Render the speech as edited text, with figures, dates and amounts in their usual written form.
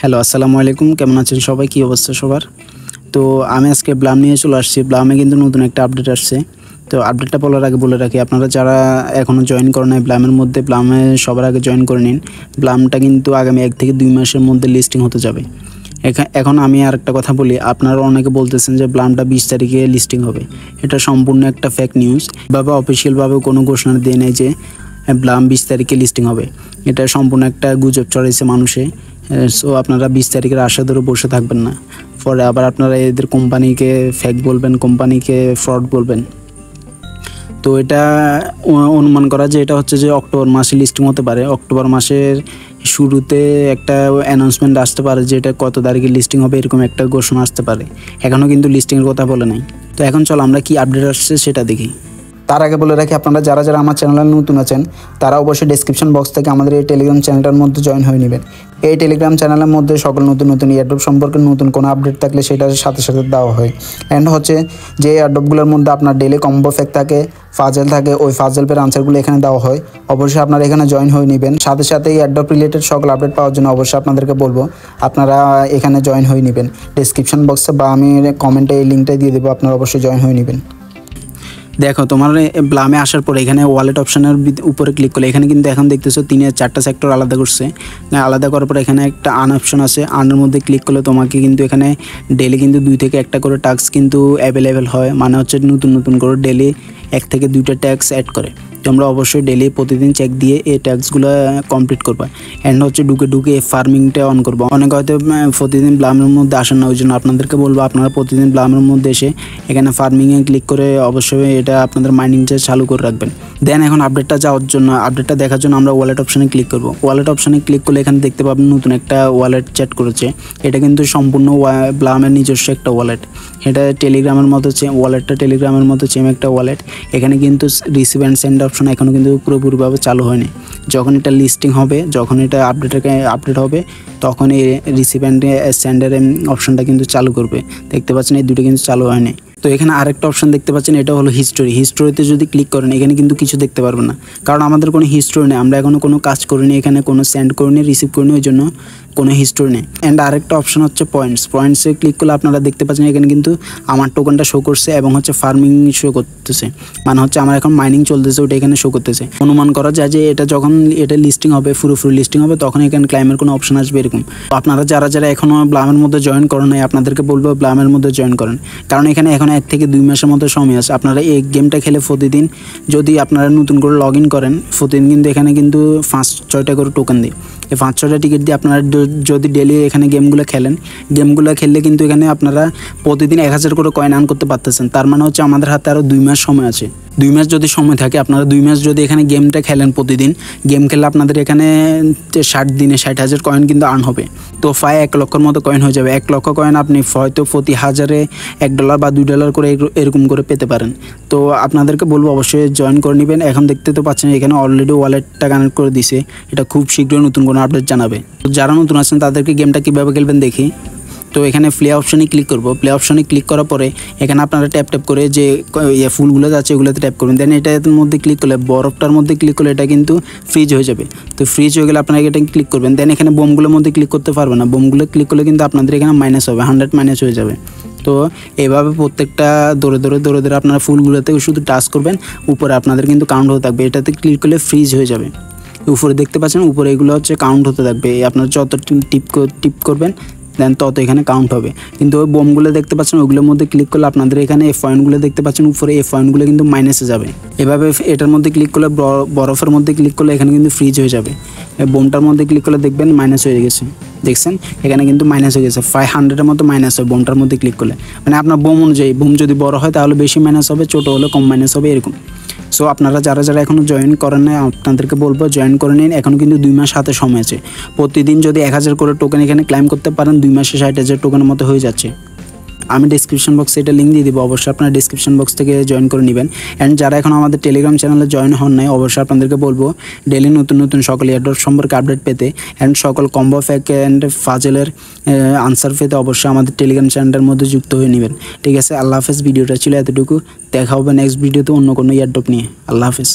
Hello, আসসালামু আলাইকুম। কেমন আছেন সবাই? কী অবস্থা সবার? তো আমি আজকে ব্লাম নিয়ে চলে আসছি। ব্লামে কিন্তু নতুন একটা আপডেট আসছে। তো আপডেটটা বলার আগে বলে রাখি, আপনারা যারা এখনও জয়েন করেন নাই ব্লামের মধ্যে, ব্লামে সবার আগে জয়েন করে নিন। ব্লামটা কিন্তু আগামী 1 থেকে 2 মাসের মধ্যে লিস্টিং হতে যাবে। এখন আমি আরেকটা কথা বলি, আপনারা অনেকে বলতেছেন যে ব্লামটা 20 তারিখে লিস্টিং হবে। এটা সম্পূর্ণ একটা ফেক নিউজ। অফিসিয়ালভাবে কোনো ঘোষণা দিয়ে নেই যে ব্লাম 20 তারিখে লিস্টিং হবে। এটা সম্পূর্ণ একটা গুজব ছড়াইছে মানুষে। সো আপনারা 20 তারিখের আশা ধরে বসে থাকবেন না, পরে আবার আপনারা এদের কোম্পানিকে ফেক বলবেন, কোম্পানিকে ফ্রড বলবেন। তো এটা অনুমান করা যে এটা হচ্ছে যে অক্টোবর মাসে লিস্টিং হতে পারে। অক্টোবর মাসের শুরুতে একটা অ্যানাউন্সমেন্ট আসতে পারে যে এটা কত তারিখে লিস্টিং হবে, এরকম একটা ঘোষণা আসতে পারে। এখনও কিন্তু লিস্টিংয়ের কথা বলে নাই। তো এখন চলো আমরা কি আপডেট আসছে সেটা দেখি। তার আগে বলে রাখি, আপনারা যারা যারা আমার চ্যানেলে নতুন আছেন তারা অবশ্যই ডেসক্রিপশন বক্স থেকে আমাদের এই টেলিগ্রাম চ্যানেলটার মধ্যে জয়েন হয়ে নেবেন। এই টেলিগ্রাম চ্যানেলের মধ্যে সকল নতুন নতুন এয়ারড্রপ সম্পর্কে নতুন কোনো আপডেট থাকলে সেটার সাথে সাথে দেওয়া হয়। অ্যান্ড হচ্ছে যে এয়ারড্রপগুলোর মধ্যে আপনার ডেলি কম্বো ফ্যাক্ট থাকে, ফাজেল থাকে, ওই ফাজেলের আনসারগুলো এখানে দেওয়া হয়। অবশ্যই আপনারা এখানে জয়েন হয়ে নেবেন। সাথে সাথে এই এয়ারড্রপ রিলেটেড সকল আপডেট পাওয়ার জন্য অবশ্যই আপনাদেরকে বলবো আপনারা এখানে জয়েন হয়ে নেবেন। ডেসক্রিপশন বক্সে বা আমি কমেন্টে এই লিঙ্কটা দিয়ে দেবো, আপনারা অবশ্যই জয়েন হয়ে নেবেন। দেখো, তোমার ব্লামে আসার পরে এখানে ওয়ালেট অপশানের উপরে ক্লিক করলে এখানে কিন্তু এখন দেখতেছো 3-4টা সেক্টর আলাদা করছে। আলাদা করার পর এখানে একটা আন অপশন আছে। আনের মধ্যে ক্লিক করলে তোমাকে কিন্তু এখানে ডেলি কিন্তু 2 থেকে 1টা করে টাস্ক কিন্তু অ্যাভেলেবেল হয়। মানে হচ্ছে নতুন নতুন করে ডেলি 1 থেকে 2টা ট্যাক্স অ্যাড করে। তোমরা অবশ্যই ডেলি প্রতিদিন চেক দিয়ে এই ট্যাক্সগুলো কমপ্লিট করবা। অ্যান্ড হচ্ছে ঢুকে ফার্মিংটা অন করবো। অনেকে হয়তো প্রতিদিন ব্লামের মধ্যে আসেন না, ওই জন্য আপনাদেরকে বলবো আপনারা প্রতিদিন ব্লামের মধ্যে এসে এখানে ফার্মিংয়ে ক্লিক করে অবশ্যই এটা আপনাদের মাইনিংটা চালু করে রাখবেন। দেন এখন আপডেটটা দেখার জন্য আমরা ওয়ালেট অপশানে ক্লিক করব। ওয়ালেট অপশানে ক্লিক করলে এখানে দেখতে পাবেন নতুন একটা ওয়ালেট চ্যাট করেছে। এটা কিন্তু সম্পূর্ণ ব্লামের নিজস্ব একটা ওয়ালেট। এটা টেলিগ্রামের মতো ওয়ালেটটা টেলিগ্রামের মতো একটা ওয়ালেট। এখানে কিন্তু রিসিভ অ্যান্ড সেন্ড অপশন এখনও কিন্তু পুরোপুরিভাবে চালু হয়নি। যখন এটা লিস্টিং হবে, যখন এটা আপডেট হবে, তখন এই রিসিভ অ্যান্ড সেন্ডের অপশনটা কিন্তু চালু করবে। দেখতে পাচ্ছেন এই দুটো কিন্তু চালু হয়নি। তো এখানে আরেকটা অপশন দেখতে পাচ্ছেন, এটা হলো হিস্টোরিতে যদি ক্লিক করেন এখানে কিন্তু কিছু দেখতে পারবেন না, কারণ আমাদের কোনো হিস্টোরি নেই। আমরা এখনও কোনো কাজ করিনি, এখানে কোনো সেন্ড করিনি, রিসিভ করিনি, ওই জন্য কোনো হিস্টোরি নেই। অ্যান্ড আরেকটা অপশন হচ্ছে পয়েন্টসে ক্লিক করলে আপনারা দেখতে পাচ্ছেন এখানে কিন্তু আমার টোকেনটা শো করছে এবং হচ্ছে ফার্মিং শো করতেছে। মানে হচ্ছে আমার এখন মাইনিং চলতেছে, ওটা এখানে শো করতেছে। অনুমান করা যায় যে যখন এটা লিস্টিং হবে, পুরোপুরি লিস্টিং হবে, তখন এখানে ক্লাইমের কোনো অপশন আসবে এরকম। আপনারা যারা যারা এখনও ব্লামের মধ্যে জয়েন করেন নাই আপনাদেরকে বলবো ব্লামের মধ্যে জয়েন করেন, কারণ এখানে এখন 1 থেকে 2 মাসের মতো সময় আছে। আপনারা এই গেমটা খেলে প্রতিদিন যদি আপনারা নতুন করে লগ ইন করেন, প্রতিদিন কিন্তু এখানে কিন্তু 5-6টা করে টোকেন দিই। এই 5-6টা টিকিট দিয়ে আপনারা যদি ডেলি এখানে গেমগুলো খেললে কিন্তু এখানে আপনারা প্রতিদিন 1000 করে কয়েন আর্ন করতে পারতেছেন। তার মানে হচ্ছে আমাদের হাতে আরও 2 মাস সময় আছে। 2 মাস যদি সময় থাকে, আপনারা 2 মাস যদি এখানে গেমটা খেলেন, প্রতিদিন গেম খেললে আপনাদের এখানে 60 দিনে 60,000 কয়েন কিন্তু আর্ন হবে। তো প্রায় 1 লক্ষর মতো কয়েন হয়ে যাবে। 1 লক্ষ কয়েন আপনি হয়তো প্রতি হাজারে $1 বা $2 করে এরকম করে পেতে পারেন। তো আপনাদেরকে বলবো অবশ্যই জয়েন করে নেবেন। এখন দেখতে তো পাচ্ছেন এখানে অলরেডি ওয়ালেটটা কানেক্ট করে দিছে। এটা খুব শীঘ্রই নতুন কোনো আপডেট জানাবে। তো যারা নতুন আছেন তাদেরকে গেমটা কীভাবে খেলবেন দেখি। তো এখানে প্লে অপশনে ক্লিক করব। প্লে অপশনে ক্লিক করার পরে এখানে আপনারা ট্যাপ করে যে ফুলগুলো যাচ্ছে ওগুলোতে ট্যাপ করবেন। দেন এটার মধ্যে ক্লিক করলে, বরফটার মধ্যে ক্লিক করলে এটা কিন্তু ফ্রিজ হয়ে যাবে। তো ফ্রিজ হয়ে গেলে আপনারা এটা ক্লিক করবেন। দেন এখানে বোমগুলোর মধ্যে ক্লিক করতে পারবেন না। বোমগুলো ক্লিক করলে কিন্তু আপনাদের এখানে মাইনাস হবে, 100 মাইনাস হয়ে যাবে। তো এভাবে প্রত্যেকটা দৌড়ে দৌড়ে আপনারা ফুলগুলোতে শুধু টাচ করবেন, উপরে আপনাদের কিন্তু কাউন্ট হতে থাকবে। এটাতে ক্লিক করলে ফ্রিজ হয়ে যাবে। উপরে দেখতে পাচ্ছেন, উপরে এগুলো হচ্ছে কাউন্ট হতে থাকবে। আপনারা যত টিপ করবেন দেন তত এখানে কাউন্ট হবে। কিন্তু ওই বোমগুলো দেখতে পাচ্ছেন, ওইগুলোর মধ্যে ক্লিক করলে আপনাদের এখানে এই পয়েন্টগুলো দেখতে পাচ্ছেন উপরে, এই পয়েন্টগুলো কিন্তু মাইনাসে যাবে। এভাবে এটার মধ্যে ক্লিক করলে, বরফের মধ্যে ক্লিক করলে এখানে কিন্তু ফ্রিজ হয়ে যাবে। বোমটার মধ্যে ক্লিক করলে দেখবেন মাইনাস হয়ে গেছে। দেখছেন এখানে কিন্তু মাইনাস হয়ে গেছে, 500-এর মতো মাইনাস হয় বোমটার মধ্যে ক্লিক করলে। মানে আপনার বোম অনুযায়ী, বোম যদি বড় হয় তাহলে বেশি মাইনাস হবে, ছোটো হলে কম মাইনাস হবে, এরকম। সো আপনারা যারা যারা এখনও জয়েন করেন না আপনাদেরকে বলবো জয়েন করে নিন। এখনও কিন্তু 2 মাস হাতে সময় আছে। প্রতিদিন যদি 1000 করে টোকেন এখানে ক্লাইম করতে পারেন, 2 মাসে 60,000 টোকেনের মতো হয়ে যাচ্ছে। আমি ডিসক্রিপশন বক্সে এটা লিঙ্ক দিয়ে দিব, অবশ্যই আপনারা ডিসক্রিপশন বক্স থেকে জয়েন করে নেবেন। অ্যান্ড যারা এখন আমাদের টেলিগ্রাম চ্যানেলে জয়েন হন নাই অবশ্যই আপনাদেরকে বলবো ডেলি নতুন নতুন সকল এয়ারড্রপ সম্পর্কে আপডেট পেতে অ্যান্ড সকল কম্বো ফ্যাক অ্যান্ড ফাজেলের আনসার পেতে অবশ্যই আমাদের টেলিগ্রাম চ্যানেলের মধ্যে যুক্ত হয়ে নেবেন। ঠিক আছে, আল্লাহ হাফেজ। ভিডিওটা ছিল এতটুকু, দেখা হবে নেক্সট ভিডিওতে অন্য কোনো এয়ারড্রপ নিয়ে। আল্লাহ হাফেজ।